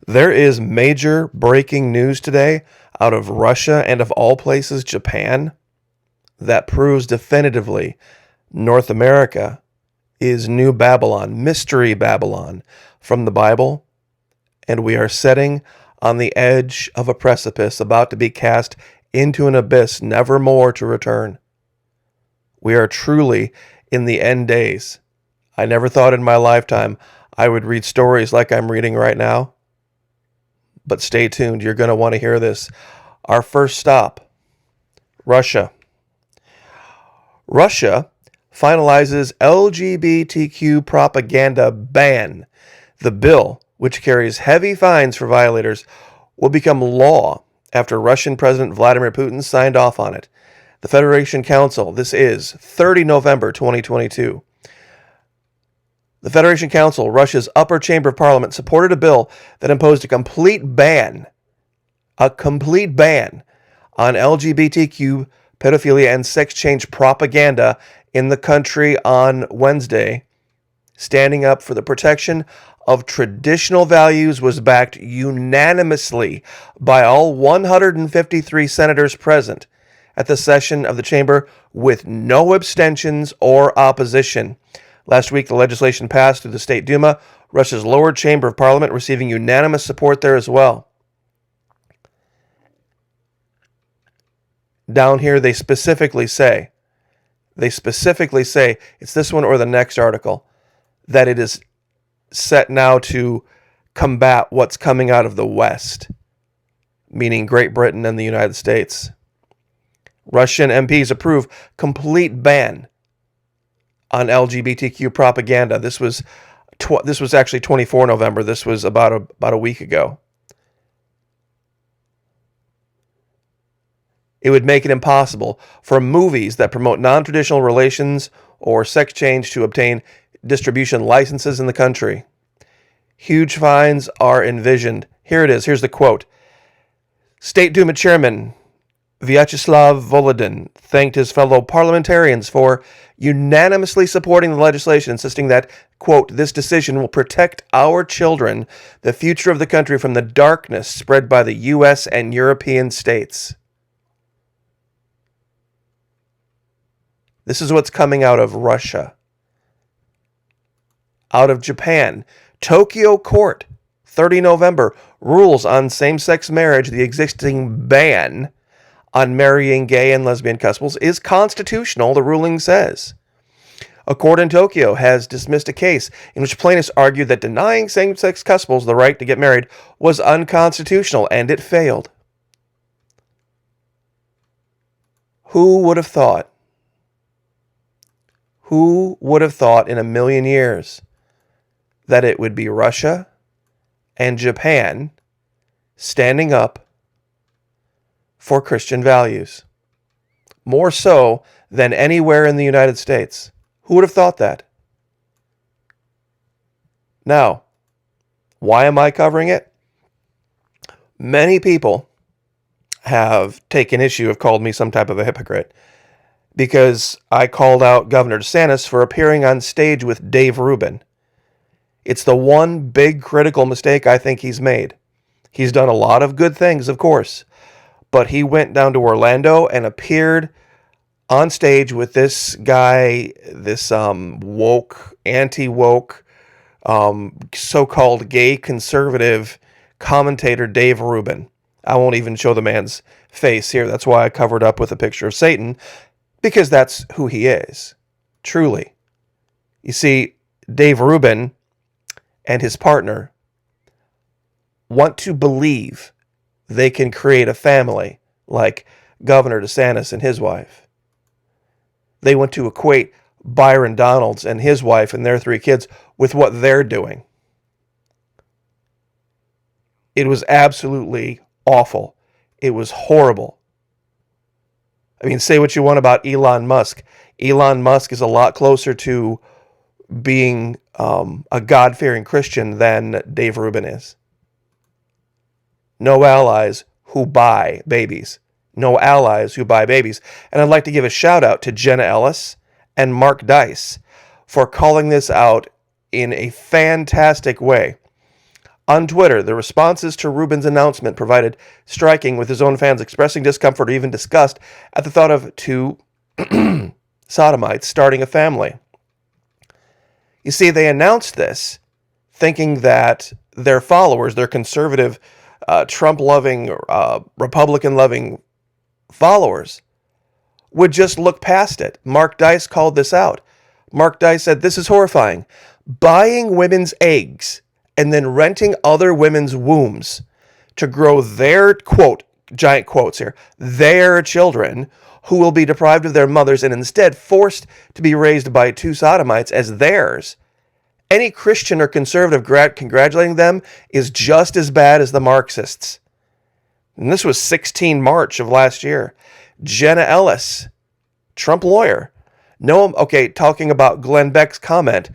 There is major breaking news today out of Russia and, of all places, Japan, that proves definitively North America is New Babylon, Mystery Babylon from the Bible, and we are sitting on the edge of a precipice about to be cast into an abyss, never more to return. We are truly in the end days. I never thought in my lifetime I would read stories like I'm reading right now. But stay tuned, you're going to want to hear this. Our first stop, Russia. Russia finalizes LGBTQ propaganda ban. The bill, which carries heavy fines for violators, will become law after Russian President Vladimir Putin signed off on it. The Federation Council, this is 30 November 2022. The Federation Council, Russia's upper chamber of parliament, supported a bill that imposed a complete ban on LGBTQ, pedophilia, and sex change propaganda in the country on Wednesday. Standing up for the protection of traditional values was backed unanimously by all 153 senators present at the session of the chamber, with no abstentions or opposition. Last week, the legislation passed through the State Duma, Russia's lower chamber of parliament, receiving unanimous support there as well. Down here, they specifically say, it's this one or the next article, that it is set now to combat what's coming out of the West, meaning Great Britain and the United States. Russian MPs approve complete ban on LGBTQ propaganda. This was actually 24 November. This was about a week ago. It would make it impossible for movies that promote non-traditional relations or sex change to obtain distribution licenses in the country. Huge fines are envisioned. Here it is. Here's the quote. State Duma Chairman Vyacheslav Volodin thanked his fellow parliamentarians for unanimously supporting the legislation, insisting that, quote, this decision will protect our children, the future of the country, from the darkness spread by the U.S. and European states. This is what's coming out of Russia. Out of Japan, Tokyo Court, 30 November, rules on same-sex marriage. The existing ban on marrying gay and lesbian couples is constitutional, the ruling says. A court in Tokyo has dismissed a case in which plaintiffs argued that denying same-sex couples the right to get married was unconstitutional, and it failed. Who would have thought? Who would have thought in a million years that it would be Russia and Japan standing up for Christian values, more so than anywhere in the United States? Who would have thought that? Now, why am I covering it? Many people have taken issue, have called me some type of a hypocrite, because I called out Governor DeSantis for appearing on stage with Dave Rubin. It's the one big critical mistake I think he's made. He's done a lot of good things, of course, but he went down to Orlando and appeared on stage with this guy, this woke, anti-woke, so-called gay conservative commentator, Dave Rubin. I won't even show the man's face here. That's why I covered up with a picture of Satan, because that's who he is, truly. You see, Dave Rubin and his partner want to believe they can create a family like Governor DeSantis and his wife. They want to equate Byron Donalds and his wife and their 3 kids with what they're doing. It was absolutely awful. It was horrible. I mean, say what you want about Elon Musk. Elon Musk is a lot closer to being a God-fearing Christian than Dave Rubin is. No allies who buy babies. No allies who buy babies. And I'd like to give a shout out to Jenna Ellis and Mark Dice for calling this out in a fantastic way. On Twitter, the responses to Rubin's announcement provided striking, with his own fans expressing discomfort or even disgust at the thought of two sodomites starting a family. You see, they announced this thinking that their followers, their conservative, Trump-loving, Republican-loving followers, would just look past it. Mark Dice called this out. Mark Dice said, "This is horrifying. Buying women's eggs and then renting other women's wombs to grow their," quote, giant quotes here, "their children, who will be deprived of their mothers and instead forced to be raised by two sodomites as theirs. Any Christian or conservative congratulating them is just as bad as the Marxists." And this was 16 March of last year. Jenna Ellis, Trump lawyer, talking about Glenn Beck's comment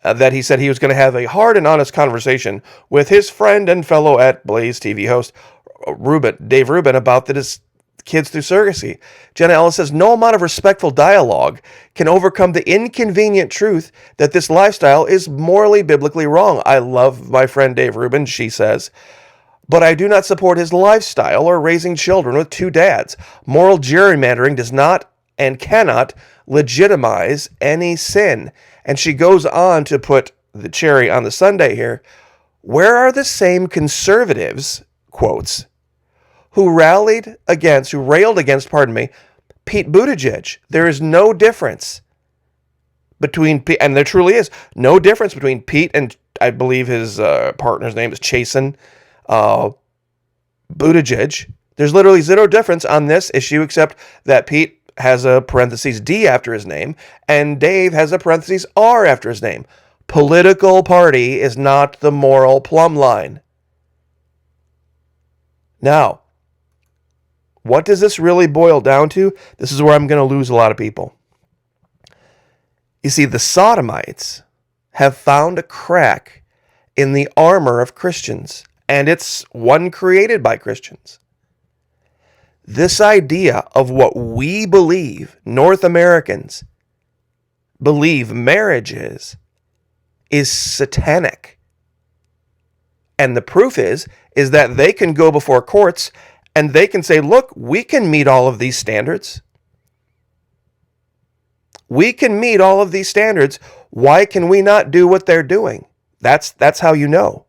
that he said he was going to have a hard and honest conversation with his friend and fellow at Blaze TV host Dave Rubin about his kids through surrogacy. Jenna Ellis says, "No amount of respectful dialogue can overcome the inconvenient truth that this lifestyle is morally, biblically wrong." I love my friend Dave Rubin, she says, "but I do not support his lifestyle or raising children with two dads. Moral gerrymandering does not and cannot legitimize any sin." And she goes on to put the cherry on the sundae here. "Where are the same conservatives," quotes, who railed against, Pete Buttigieg? There is no difference between, and there truly is no difference between Pete and, I believe his partner's name is Chasen Buttigieg. There's literally zero difference on this issue except that Pete has a parentheses D after his name, and Dave has a parentheses R after his name. Political party is not the moral plumb line. Now, what does this really boil down to? This is where I'm going to lose a lot of people. You see, the sodomites have found a crack in the armor of Christians, and it's one created by Christians. This idea of what we believe, North Americans believe marriage is satanic. And the proof is that they can go before courts and they can say, look, we can meet all of these standards. We can meet all of these standards. Why can we not do what they're doing? That's how you know.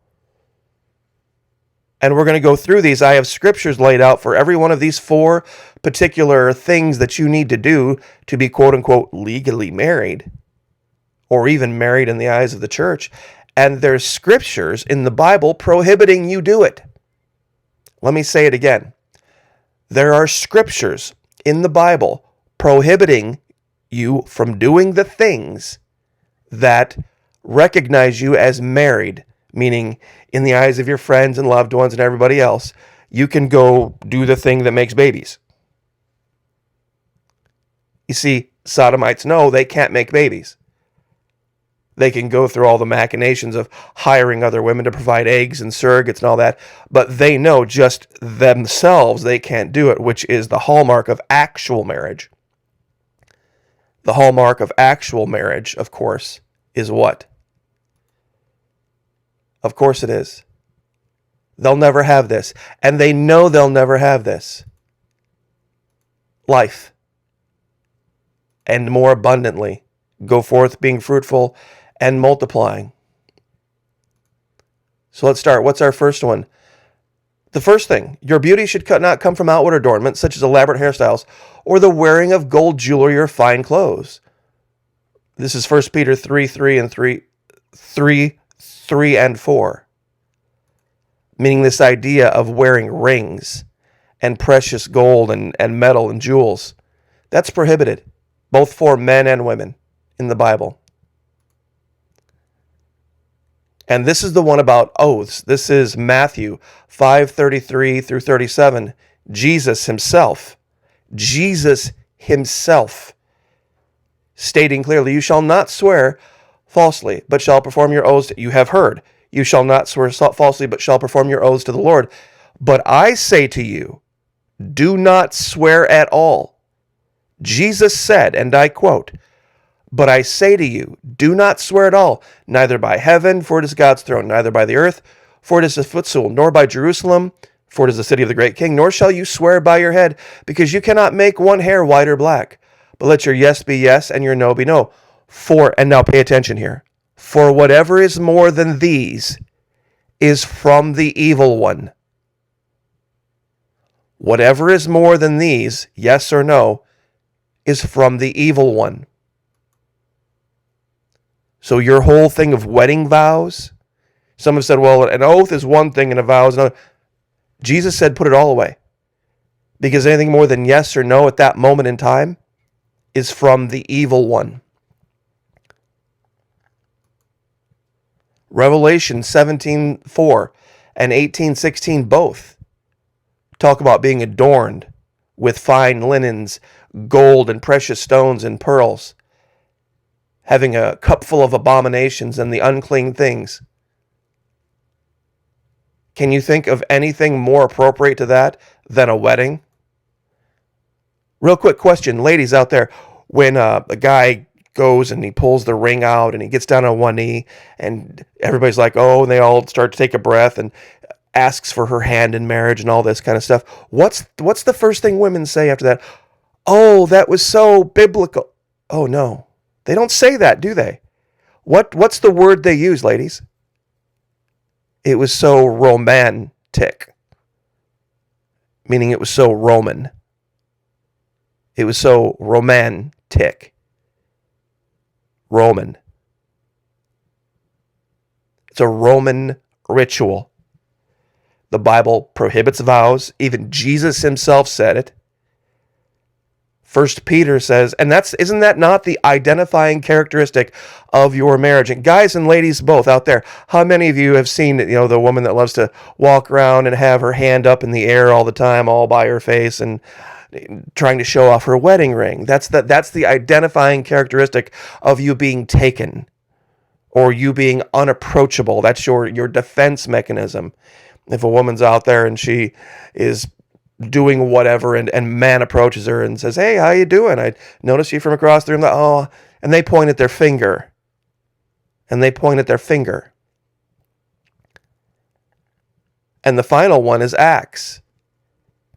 And we're going to go through these. I have scriptures laid out for every one of these four particular things that you need to do to be, quote unquote, legally married, or even married in the eyes of the church. And there's scriptures in the Bible prohibiting you do it. Let me say it again. There are scriptures in the Bible prohibiting you from doing the things that recognize you as married, meaning in the eyes of your friends and loved ones and everybody else, you can go do the thing that makes babies. You see, sodomites know they can't make babies. They can go through all the machinations of hiring other women to provide eggs and surrogates and all that, but they know just themselves they can't do it, which is the hallmark of actual marriage. The hallmark of actual marriage, of course, is what? Of course it is. They'll never have this, and they know they'll never have this. Life. And more abundantly. Go forth being fruitful and multiplying. So let's start. What's our first one? The first thing, your beauty should not come from outward adornment, such as elaborate hairstyles, or the wearing of gold jewelry or fine clothes. This is 1 Peter 3 and 4. Meaning this idea of wearing rings and precious gold and metal and jewels. That's prohibited, both for men and women in the Bible. And this is the one about oaths. This is Matthew 5:33 through 37. Jesus himself stating clearly, you shall not swear falsely, but shall perform your oaths. You have heard, you shall not swear falsely, but shall perform your oaths to the Lord. But I say to you, do not swear at all. Jesus said, and I quote, but I say to you, do not swear at all, neither by heaven, for it is God's throne, neither by the earth, for it is a footstool, nor by Jerusalem, for it is the city of the great king, nor shall you swear by your head, because you cannot make one hair white or black. But let your yes be yes, and your no be no. And now pay attention here. For whatever is more than these is from the evil one. Whatever is more than these, yes or no, is from the evil one. So your whole thing of wedding vows, some have said, well, an oath is one thing and a vow is another. Jesus said, put it all away. Because anything more than yes or no at that moment in time is from the evil one. Revelation 17:4 and 18:16 both talk about being adorned with fine linens, gold and precious stones and pearls, having a cup full of abominations and the unclean things. Can you think of anything more appropriate to that than a wedding? Real quick question, ladies out there, when a guy goes and he pulls the ring out and he gets down on one knee and everybody's like, oh, and they all start to take a breath and asks for her hand in marriage and all this kind of stuff. What's the first thing women say after that? Oh, that was so biblical. Oh, no. They don't say that, do they? What's the word they use, ladies? It was so romantic, meaning it was so Roman. It was so romantic. Roman. It's a Roman ritual. The Bible prohibits vows. Even Jesus himself said it. 1 Peter says, and isn't that not the identifying characteristic of your marriage? And guys and ladies both out there, how many of you have seen, the woman that loves to walk around and have her hand up in the air all the time, all by her face, and trying to show off her wedding ring? That's the identifying characteristic of you being taken or you being unapproachable. That's your defense mechanism. If a woman's out there and she is doing whatever and man approaches her and says, hey, how you doing? I noticed you from across the room. Oh, and they point at their finger. And the final one is Acts,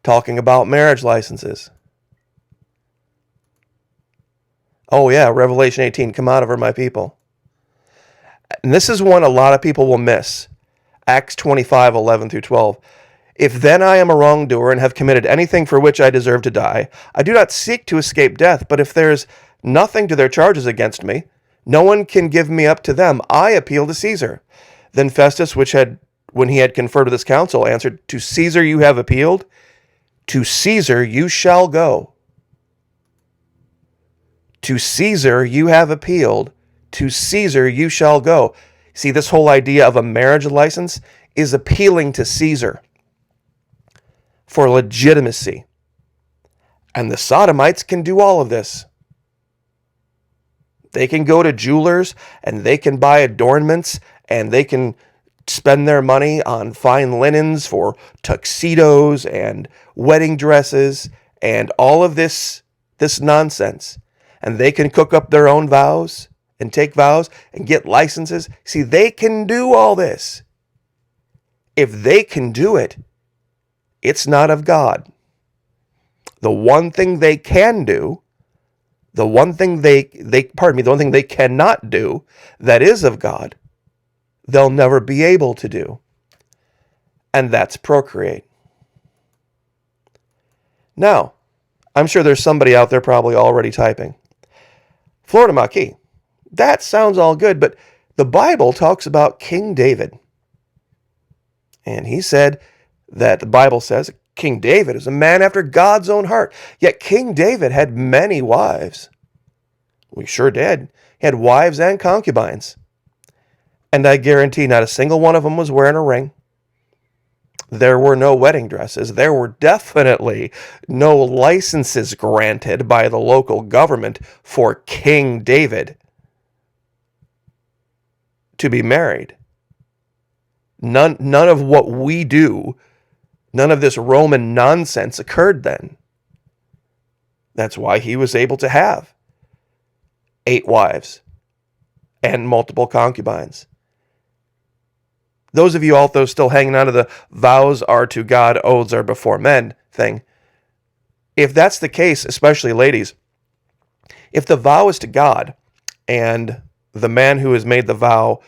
talking about marriage licenses. Oh yeah, Revelation 18, come out of her, my people. And this is one a lot of people will miss. Acts 25, 11 through 12. If then I am a wrongdoer and have committed anything for which I deserve to die, I do not seek to escape death, but if there is nothing to their charges against me, no one can give me up to them. I appeal to Caesar. Then Festus, when he had conferred with his council, answered, to Caesar you have appealed, to Caesar you shall go. To Caesar you have appealed, to Caesar you shall go. See, this whole idea of a marriage license is appealing to Caesar for legitimacy. And the sodomites can do all of this. They can go to jewelers and they can buy adornments and they can spend their money on fine linens for tuxedos and wedding dresses and all of this nonsense. And they can cook up their own vows and take vows and get licenses. See, they can do all this. If they can do it, it's not of God. The one thing they can do, the one thing the one thing they cannot do that is of God, they'll never be able to do. And that's procreate. Now, I'm sure there's somebody out there probably already typing, Florida Maquis, that sounds all good, but the Bible talks about King David. And he said that the Bible says King David is a man after God's own heart. Yet King David had many wives. We sure did. He had wives and concubines. And I guarantee not a single one of them was wearing a ring. There were no wedding dresses. There were definitely no licenses granted by the local government for King David to be married. None of what we do, none of this Roman nonsense occurred then. That's why he was able to have 8 wives and multiple concubines. Those of you also still hanging on to the vows are to God, oaths are before men thing. If that's the case, especially ladies, if the vow is to God and the man who has made the vow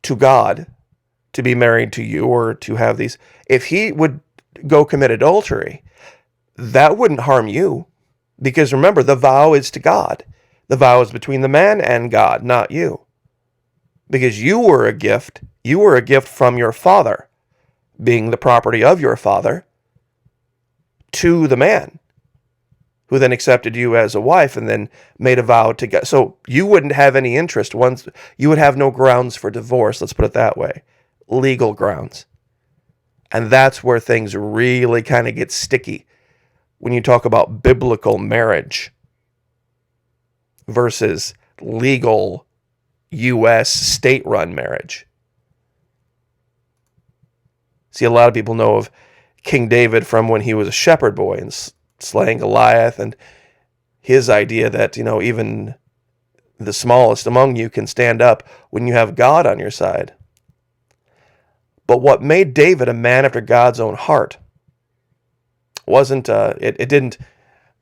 to God to be married to you or to have these, if he would go commit adultery, that wouldn't harm you. Because remember, the vow is to God. The vow is between the man and God, not you. Because you were a gift. You were a gift from your father, being the property of your father, to the man, who then accepted you as a wife and then made a vow to God. So you wouldn't have any interest. Once you would have no grounds for divorce, let's put it that way. Legal grounds. And that's where things really kind of get sticky when you talk about biblical marriage versus legal U.S. state-run marriage. See, a lot of people know of King David from when he was a shepherd boy and slaying Goliath, and his idea that, even the smallest among you can stand up when you have God on your side. But what made David a man after God's own heart wasn't, it didn't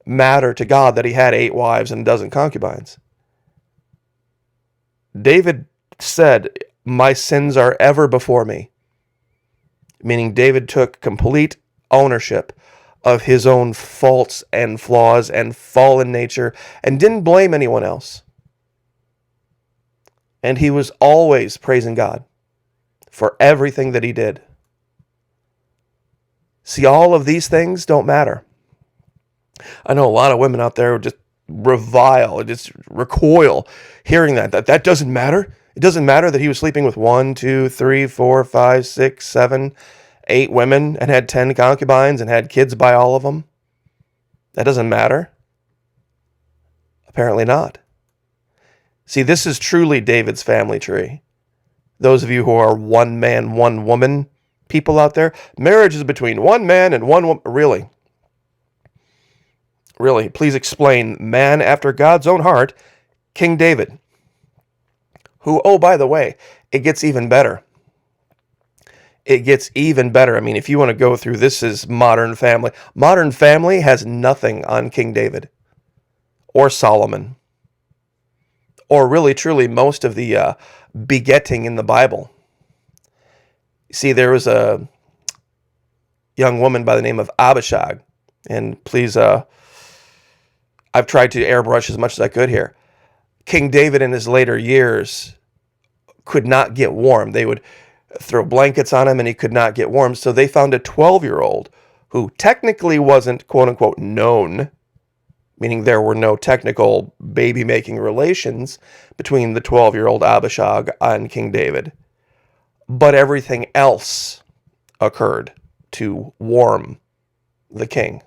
matter to God that he had 8 wives and a dozen concubines. David said, "My sins are ever before me." Meaning David took complete ownership of his own faults and flaws and fallen nature and didn't blame anyone else. And he was always praising God for everything that he did. See, all of these things don't matter. I know a lot of women out there who just revile, just recoil hearing that doesn't matter. It doesn't matter that he was sleeping with 1, 2, 3, 4, 5, 6, 7, 8 women and had 10 concubines and had kids by all of them. That doesn't matter. Apparently not. See, this is truly David's family tree. Those of you who are one man, one woman people out there, marriage is between one man and one woman. Really? Really? Please explain man after God's own heart, King David. Who, oh, by the way, it gets even better. It gets even better. I mean, if you want to go through, this is Modern Family. Modern Family has nothing on King David or Solomon or really, truly most of the begetting in the Bible. See, there was a young woman by the name of Abishag, and please, I've tried to airbrush as much as I could here. King David in his later years could not get warm. They would throw blankets on him and he could not get warm. So they found a 12-year-old who technically wasn't, quote unquote, known, meaning there were no technical baby-making relations between the 12-year-old Abishag and King David. But everything else occurred to warm the king.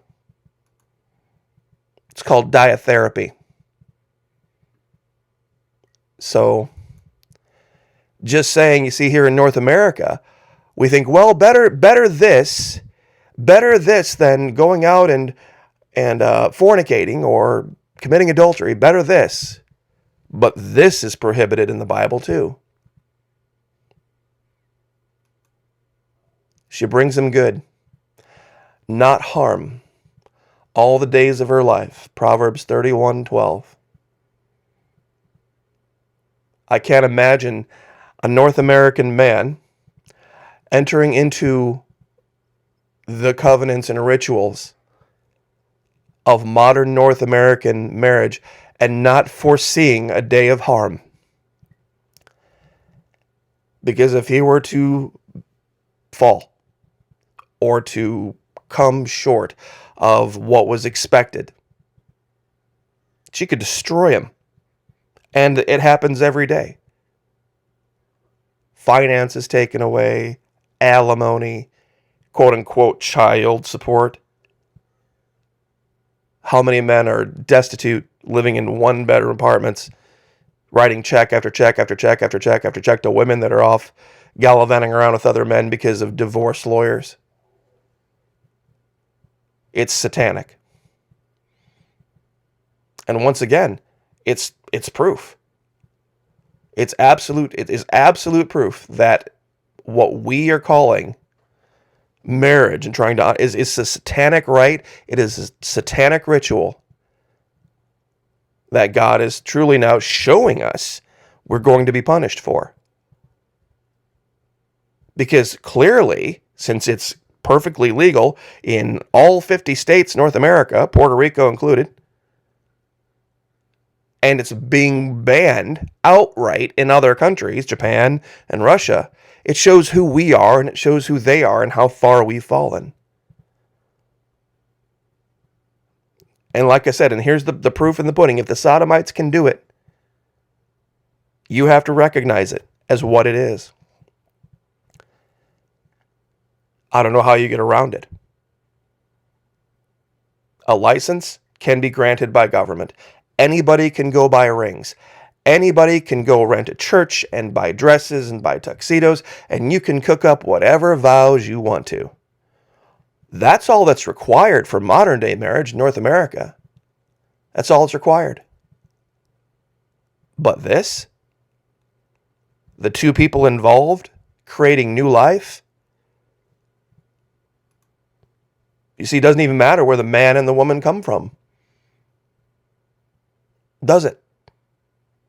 It's called dietherapy. So, just saying, you see, here in North America, we think, well, better this than going out and fornicating or committing adultery. Better this. But this is prohibited in the Bible too. She brings him good, not harm, all the days of her life. Proverbs 31:12. I can't imagine a North American man entering into the covenants and rituals of modern North American marriage and not foreseeing a day of harm. Because if he were to fall or to come short of what was expected, she could destroy him. And it happens every day. Finances taken away, alimony, quote-unquote child support. How many men are destitute, living in one-bedroom apartments, writing check after check after check after check after check to women that are off gallivanting around with other men because of divorce lawyers? It's satanic. And once again, it's proof. It is absolute proof that what we are calling marriage and trying to is a satanic rite. It is a satanic ritual that God is truly now showing us we're going to be punished for. Because clearly, since it's perfectly legal in all 50 states, North America, Puerto Rico included, and it's being banned outright in other countries, Japan and Russia, it shows who we are and it shows who they are and how far we've fallen. And like I said, and here's the proof in the pudding, if the Sodomites can do it, you have to recognize it as what it is. I don't know how you get around it. A license can be granted by government. Anybody can go buy rings. Anybody can go rent a church and buy dresses and buy tuxedos, and you can cook up whatever vows you want to. That's all that's required for modern day marriage in North America. That's all that's required. But this, the two people involved creating new life, you see, it doesn't even matter where the man and the woman come from. Does it?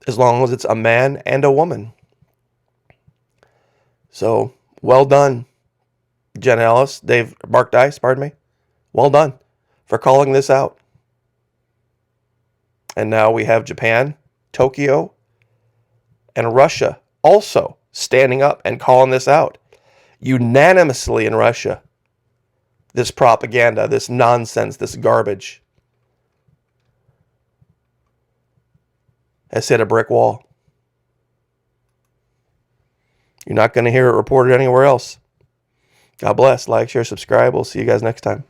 As long as it's a man and a woman. So, well done, Jen Ellis, Mark Dice, pardon me. Well done for calling this out. And now we have Japan, Tokyo, and Russia also standing up and calling this out. Unanimously in Russia. This propaganda, this nonsense, this garbage has hit a brick wall. You're not going to hear it reported anywhere else. God bless. Like, share, subscribe. We'll see you guys next time.